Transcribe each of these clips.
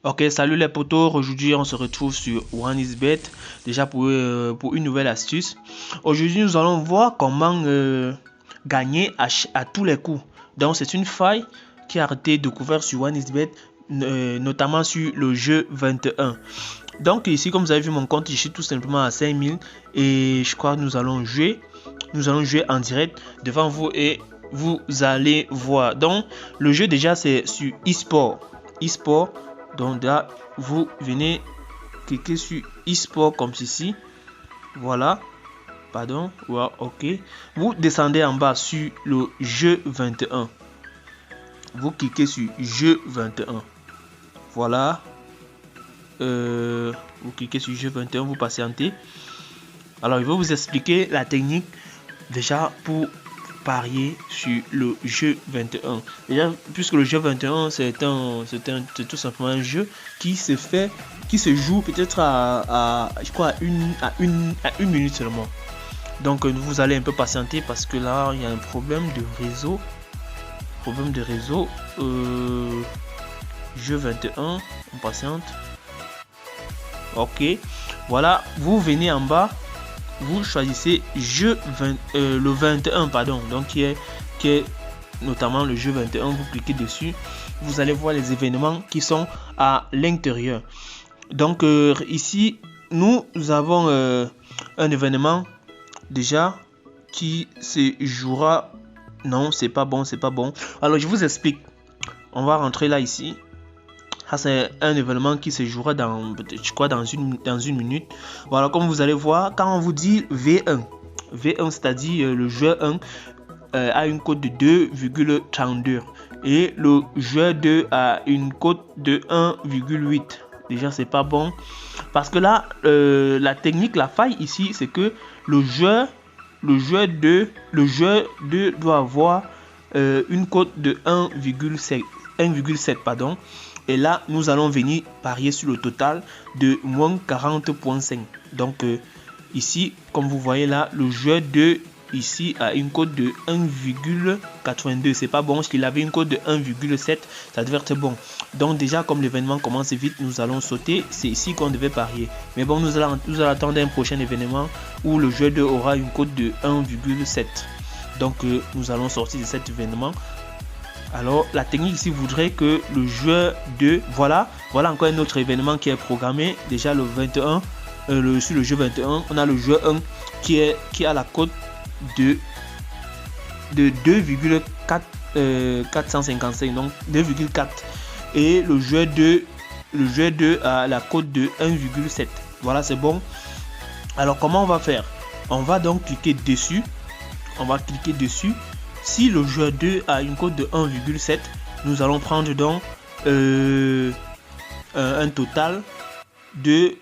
Ok, salut les potos, aujourd'hui on se retrouve sur OneXBet, déjà pour une nouvelle astuce. Aujourd'hui nous allons voir comment gagner à tous les coups. Donc c'est une faille qui a été découverte sur OneXBet, notamment sur le jeu 21. Donc ici comme vous avez vu mon compte, je suis tout simplement à 5000 et je crois que nous allons jouer en direct devant vous et vous allez voir. Donc le jeu déjà c'est sur eSport. Donc là, vous venez cliquer sur eSport comme ceci. Voilà. Pardon. Ouais, ok. Vous descendez en bas sur le jeu 21. Vous cliquez sur jeu 21. Voilà. Vous cliquez sur jeu 21, vous patientez. Alors, je vais vous expliquer la technique déjà pour parier sur le jeu 21. Déjà, puisque le jeu 21 c'est tout simplement un jeu qui se joue peut-être à une minute seulement. Donc vous allez un peu patienter parce que là il y a un problème de réseau. Jeu 21, on patiente. Ok, voilà, vous venez en bas. Vous choisissez le 21 pardon, donc qui est notamment le jeu 21. Vous cliquez dessus, vous allez voir les événements qui sont à l'intérieur. Donc ici nous avons un événement déjà qui se jouera. Non, c'est pas bon. Alors je vous explique. On va rentrer là ici. Ça c'est un événement qui se jouera dans une minute. Voilà, comme vous allez voir, quand on vous dit V1, c'est-à-dire le joueur 1 a une cote de 2,32 et le joueur 2 a une cote de 1,8. Déjà c'est pas bon parce que là la technique, la faille ici, c'est que le joueur 2 doit avoir une cote de 1,7 pardon. Et là, nous allons venir parier sur le total de moins 40,5. Donc, ici, comme vous voyez là, le joueur 2 ici a une cote de 1,82. C'est pas bon, parce qu'il avait une cote de 1,7. Ça devait être bon. Donc, déjà, comme l'événement commence vite, nous allons sauter. C'est ici qu'on devait parier. Mais bon, nous allons attendre un prochain événement où le joueur 2 aura une cote de 1,7. Donc, nous allons sortir de cet événement. Alors la technique ici voudrait que le joueur 2, voilà encore un autre événement qui est programmé. Déjà le 21, sur le jeu 21, on a le joueur 1 qui a la cote de 2,455, donc 2,4, et le joueur 2 a la cote de 1,7. Voilà, c'est bon. Alors comment on va faire? On va donc cliquer dessus. Si le joueur 2 a une cote de 1,7, nous allons prendre donc un total de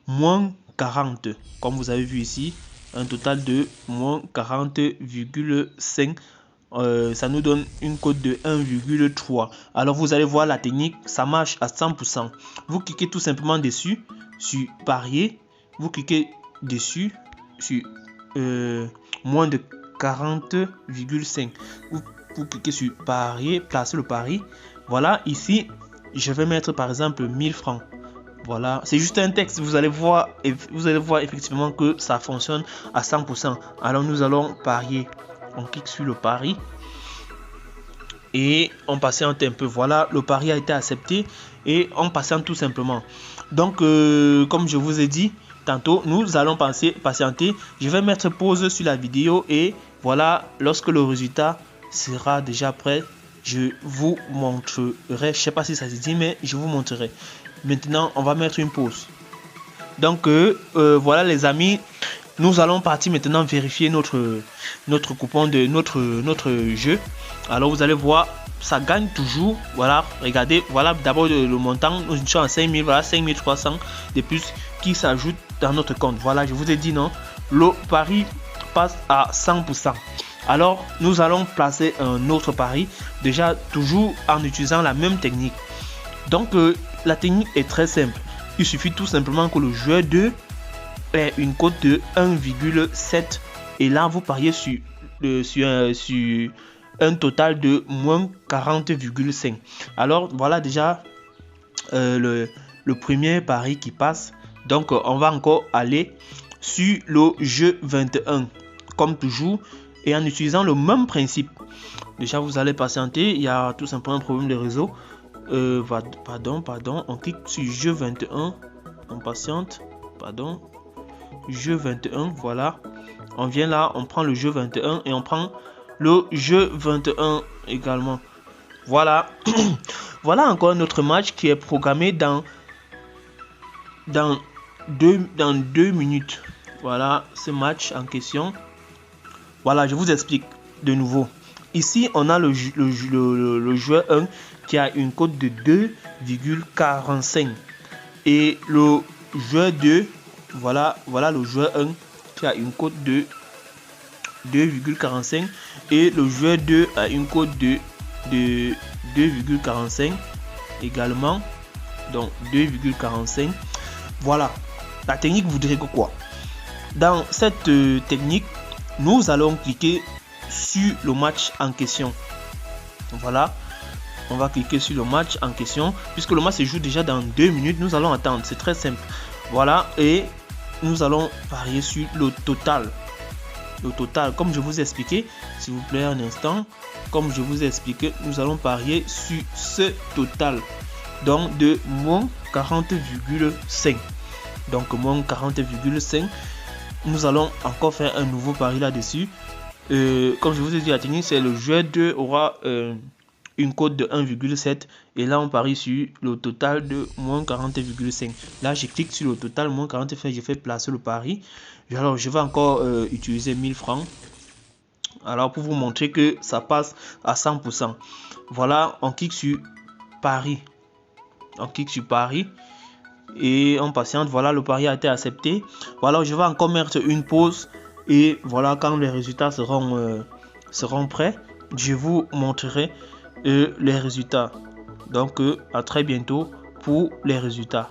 moins 40. Comme vous avez vu ici, un total de moins 40,5. Ça nous donne une cote de 1,3. Alors vous allez voir la technique, ça marche à 100%. Vous cliquez tout simplement dessus sur parier. Vous cliquez dessus sur moins de 40,5. Vous cliquez sur parier, placer le pari. Voilà, ici je vais mettre par exemple 1000 francs. Voilà, c'est juste un texte. Vous allez voir effectivement que ça fonctionne à 100%. Alors nous allons parier. On clique sur le pari et on patiente un peu. Voilà, le pari a été accepté et on patiente tout simplement. Donc comme je vous ai dit tantôt, nous allons patienter. Je vais mettre pause sur la vidéo et voilà, lorsque le résultat sera déjà prêt, je vous montrerai. Je sais pas si ça se dit, mais je vous montrerai. Maintenant, on va mettre une pause. Donc voilà les amis, nous allons partir maintenant vérifier notre coupon de notre jeu. Alors vous allez voir, ça gagne toujours. Voilà, regardez, voilà d'abord le montant. Nous sommes à 5000, voilà 5300 de plus qui s'ajoute dans notre compte. Voilà, je vous ai dit non, le pari passe à 100%. Alors nous allons placer un autre pari, déjà toujours en utilisant la même technique. Donc la technique est très simple. Il suffit tout simplement que le joueur 2 ait une cote de 1,7 et là vous pariez sur un total de moins 40,5. Alors voilà déjà le premier pari qui passe. Donc on va encore aller sur le jeu 21 comme toujours et en utilisant le même principe. Déjà vous allez patienter, il y a tout simplement un problème de réseau. Pardon, on clique sur jeu 21, on patiente, pardon, jeu 21, voilà. On vient là, on prend le jeu 21 et on prend le jeu 21 également. Voilà. Voilà encore notre match qui est programmé dans 2 minutes. Voilà ce match en question. Voilà, je vous explique de nouveau. Ici, on a le joueur 1 qui a une cote de 2,45. Et le joueur 2, voilà le joueur 1 qui a une cote de 2,45. Et le joueur 2 a une cote de 2,45 également. Donc 2,45. Voilà. La technique voudrait que quoi? Dans cette technique, nous allons cliquer sur le match en question. Voilà. On va cliquer sur le match en question. Puisque le match se joue déjà dans 2 minutes, nous allons attendre. C'est très simple. Voilà. Et nous allons parier sur le total. Le total, comme je vous ai expliqué, s'il vous plaît un instant. Comme je vous ai expliqué, nous allons parier sur ce total. Donc de moins 40,5. Donc moins 40,5. Nous allons encore faire un nouveau pari là-dessus. Comme je vous ai dit, la technique, c'est le joueur 2 aura une cote de 1,7. Et là, on parie sur le total de moins 40,5. Là, je clique sur le total, moins 40,5. Je fais placer le pari. Alors, je vais encore utiliser 1000 francs. Alors, pour vous montrer que ça passe à 100%. Voilà, on clique sur pari. On clique sur pari. Et on patiente. Voilà, le pari a été accepté. Voilà, je vais encore mettre une pause. Et voilà, quand les résultats seront prêts, je vous montrerai les résultats. Donc, à très bientôt pour les résultats.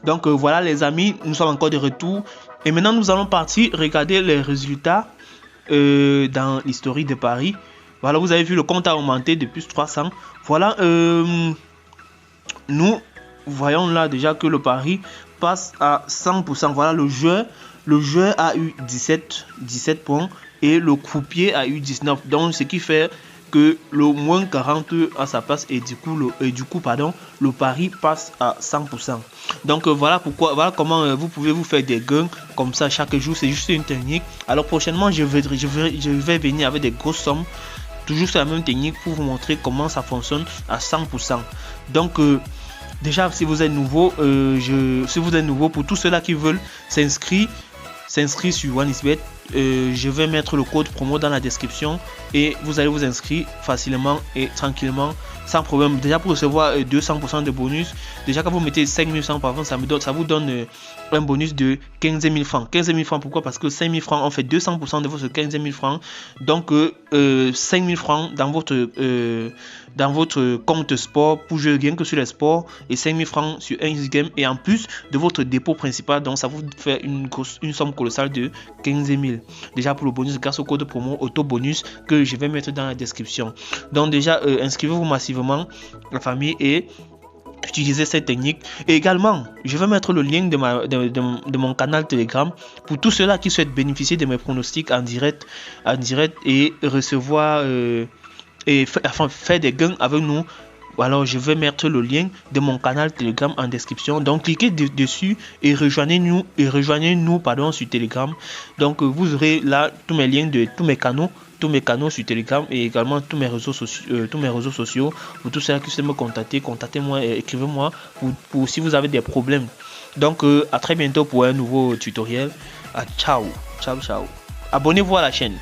Donc, voilà les amis, nous sommes encore de retour. Et maintenant, nous allons partir regarder les résultats dans l'historique de Paris. Voilà, vous avez vu, le compte a augmenté de plus 300. Voilà, nous voyons là déjà que le pari passe à 100%. Voilà, le joueur a eu 17 points et le croupier a eu 19. Donc, ce qui fait que le moins 40 à sa place et du coup le pari passe à 100%. Donc voilà pourquoi, voilà comment vous pouvez vous faire des gains comme ça chaque jour. C'est juste une technique. Alors prochainement je vais venir avec des grosses sommes, toujours sur la même technique pour vous montrer comment ça fonctionne à 100%. Donc déjà si vous êtes nouveau, pour tous ceux-là qui veulent s'inscrire sur OneXBet, je vais mettre le code promo dans la description et vous allez vous inscrire facilement et tranquillement sans problème. Déjà pour recevoir 200% de bonus, déjà quand vous mettez 5100 par an, ça vous donne un bonus de 15 000 francs. 15 000 francs, pourquoi? Parce que 5 000 francs, on fait 200% de votre 15 000 francs. Donc 5 000 francs dans votre compte sport pour jouer rien que sur les sports et 5 000 francs sur un game et en plus de votre dépôt principal. Donc ça vous fait une somme colossale de 15 000. Déjà pour le bonus grâce au code promo auto bonus que je vais mettre dans la description. Donc déjà inscrivez-vous massivement la famille et utilisez cette technique. Et également je vais mettre le lien de mon canal Telegram pour tous ceux-là qui souhaitent bénéficier de mes pronostics en direct et recevoir faire des gains avec nous. Alors je vais mettre le lien de mon canal Telegram en description. Donc cliquez dessus et rejoignez-nous sur Telegram. Donc vous aurez là tous mes liens de tous mes canaux sur Telegram et également tous mes réseaux sociaux. Pour tous ceux qui souhaitent me contacter, contactez-moi et écrivez-moi pour si vous avez des problèmes. Donc à très bientôt pour un nouveau tutoriel. Ciao. Abonnez-vous à la chaîne.